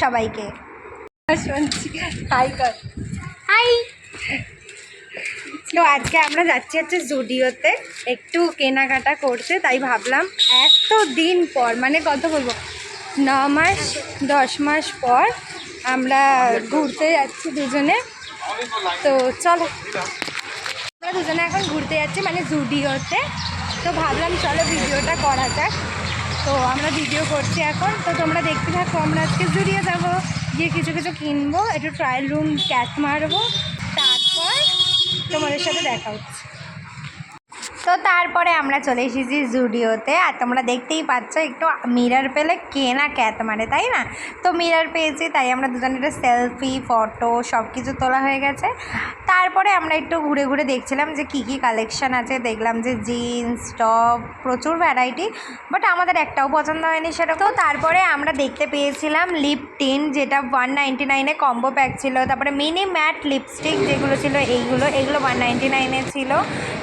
সবাইকে। হাই। তো আজকে আমরা যাচ্ছি জুডিওতে একটু কেনাকাটা করতে, তাই ভাবলাম এত দিন পর, মানে কত বলবো, 9 মাস 10 মাস পর আমরা ঘুরতে যাচ্ছি দুজনে। তো চলো, আমরা দুজনে এখন ঘুরতে যাচ্ছি মানে জুডিওতে। তো ভাবলাম চলো ভিডিওটা করা যাক। তো আমরা ভিডিও করছি এখন, তো তোমরা দেখতে থাকো। আমরা আজকে জুডিও যাবো, গিয়ে কিছু কিছু কিনবো, একটু ট্রায়াল রুম ক্যাচ মারবো, তারপর তোমাদের সাথে দেখা হচ্ছে। তো তারপরে আমরা চলে এসেছি জুডিওতে, আর তোমরা দেখতেই পাচ্ছ একটু মিরর পেলে কে না ক্যাত মারে, তাই না? তো মিরর পেয়েছি, তাই আমরা দুজনের সেলফি ফটো সব কিছু তোলা হয়ে গেছে। তারপরে আমরা একটু ঘুরে ঘুরে দেখছিলাম যে কী কী কালেকশান আছে। দেখলাম যে জিন্স টপ প্রচুর ভ্যারাইটি, বাট আমাদের একটাও পছন্দ হয়নি সেরকম। তো তারপরে আমরা দেখতে পেয়েছিলাম লিপ টিন, যেটা 199-এ কম্বো প্যাক ছিল। তারপরে মিনি ম্যাট লিপস্টিক যেগুলো ছিল এগুলো 199-এ ছিল।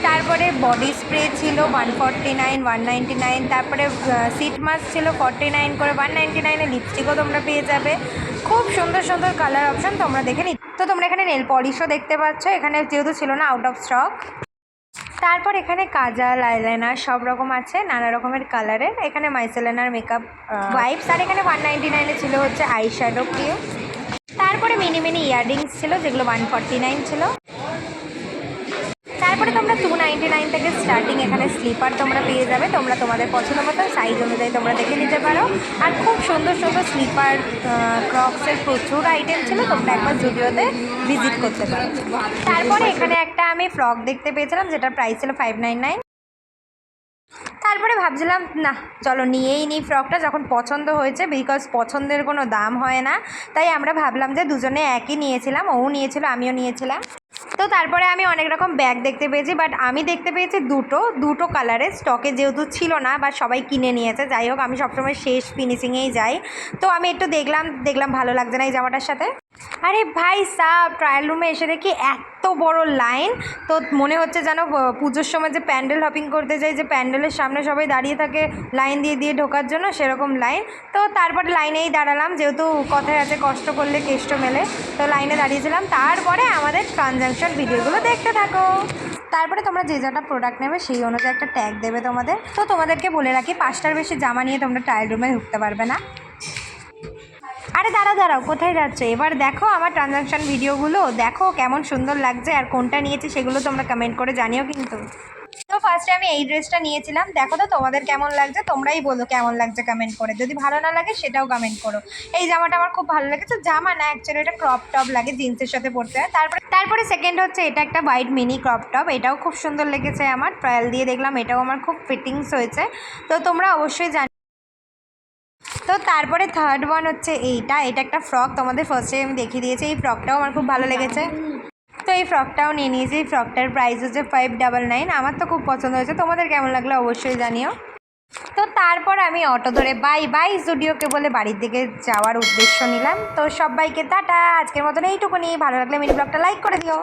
তারপরে বডি স্প্রে ছিল 149, 199। তারপরে সিট মাস্ক ছিল 49 করে, 199-এ লিপস্টিকও তোমরা পেয়ে যাবে। খুব সুন্দর সুন্দর কালার অপশান তোমরা দেখে নিই। তো তোমরা এখানে নেল পলিশও দেখতে পাচ্ছ, এখানে যেহেতু ছিল না আউট অফ স্টক। তারপর এখানে কাজল আইলাইনার সব রকম আছে, নানা রকমের কালারের। এখানে মাইসেলেনার মেকআপ ওয়াইপস, আর এখানে 199-এ ছিল হচ্ছে আই শ্যাডো ক্রিম। তারপরে মিনি মিনি ইয়াররিংস ছিল, যেগুলো 149 ছিল। তারপরে তোমরা 299 থেকে স্টার্টিং এখানে স্লিপার তোমরা পেয়ে যাবে। তোমরা তোমাদের পছন্দ মতো সাইজ অনুযায়ী তোমরা দেখে নিতে পারো। আর খুব সুন্দর সুন্দর স্লিপার ক্রক্সের প্রচুর আইটেম ছিল, তোমরা একবার জুডিওতে ভিজিট করতে পারো। তারপরে এখানে একটা আমি ফ্রক দেখতে পেয়েছিলাম, যেটার প্রাইস ছিল 599। তারপরে ভাবছিলাম না চলো নিয়েই নিই ফ্রকটা, যখন পছন্দ হয়েছে, বিকজ পছন্দের কোনো দাম হয় না। তাই আমরা ভাবলাম যে দুজনে একই নিয়েছিলাম, ও নিয়েছিল আমিও নিয়েছিলাম। তো তারপরে আমি অনেক রকম ব্যাগ দেখতে পেয়েছি, বাট আমি দেখতে পেয়েছি দুটো কালারের, স্টকে যেহেতু ছিল না বা সবাই কিনে নিয়েছে। যাই হোক, আমি সবসময় শেষ ফিনিশিংয়েই যাই। তো আমি একটু দেখলাম ভালো লাগছে না এই জামাটার সাথে। আরে ভাই সাব, ট্রায়াল রুমে এসে দেখি এত বড় লাইন। তো মনে হচ্ছে যেন পুজোর সময় যে প্যান্ডেল হপিং করতে যাই, যে প্যান্ডেলের সামনে সবাই দাঁড়িয়ে থাকে লাইন দিয়ে দিয়ে ঢোকার জন্য, সেরকম লাইন। তো তারপরে লাইনেই দাঁড়ালাম, যেহেতু কথায় আছে কষ্ট করলে কেষ্ট মেলে। তো লাইনে দাঁড়িয়েছিলাম। তারপরে আমাদের ট্রানজ্যাকশন ভিডিওগুলো দেখতে থাকো। তারপরে তোমরা যে যাটা প্রোডাক্ট নেবে সেই অনুযায়ী একটা ট্যাগ দেবে তোমাদের। তো তোমাদেরকে বলে রাখি, 5টার বেশি জামা নিয়ে তোমরা ট্রায়াল রুমে ঢুকতে পারবে না। আরে দাঁড়াও, কোথায় যাচ্ছ? এবার দেখো আমার ট্রানজ্যাকশন ভিডিওগুলো, দেখো কেমন সুন্দর লাগছে, আর কোনটা নিয়েছি সেগুলো তোমরা কমেন্ট করে জানিও কিন্তু। তো ফার্স্টে আমি এই ড্রেসটা নিয়েছিলাম, দেখো তো তোমাদের কেমন লাগছে, তোমরাই বলো কেমন লাগছে কমেন্ট করে। যদি ভালো না লাগে সেটাও কমেন্ট করো। এই জামাটা আমার খুব ভালো লেগেছে, জামা না অ্যাকচুয়ালি এটা ক্রপ টপ লাগে, জিন্সের সাথে পরতে হয়। তারপরে সেকেন্ড হচ্ছে এটা একটা হোয়াইট মিনি ক্রপ টপ, এটাও খুব সুন্দর লেগেছে আমার, ট্রায়াল দিয়ে দেখলাম এটাও আমার খুব ফিটিংস হয়েছে। তো তোমরা অবশ্যই জানো। তো তারপরে থার্ড ওয়ান হচ্ছে এটা একটা ফ্রক, তোমাদের ফার্স্টে আমি দেখিয়ে দিয়েছি। এই ফ্রকটাও আমার খুব ভালো লেগেছে, তো এই ফ্রকটাও নিয়ে নিয়েছি। এই ফ্রকটার প্রাইস হচ্ছে 599। আমার তো খুব পছন্দ হয়েছে, তোমাদের কেমন লাগলো অবশ্যই জানিও। তো তারপর আমি অটো ধরে বাই জুডিওকে বলে বাড়ির দিকে যাওয়ার উদ্দেশ্য নিলাম। তো সবাইকে টাটা, আজকের মতন এইটুকুনি। ভালো লাগলে মিনি ব্লগটা লাইক করে দিও।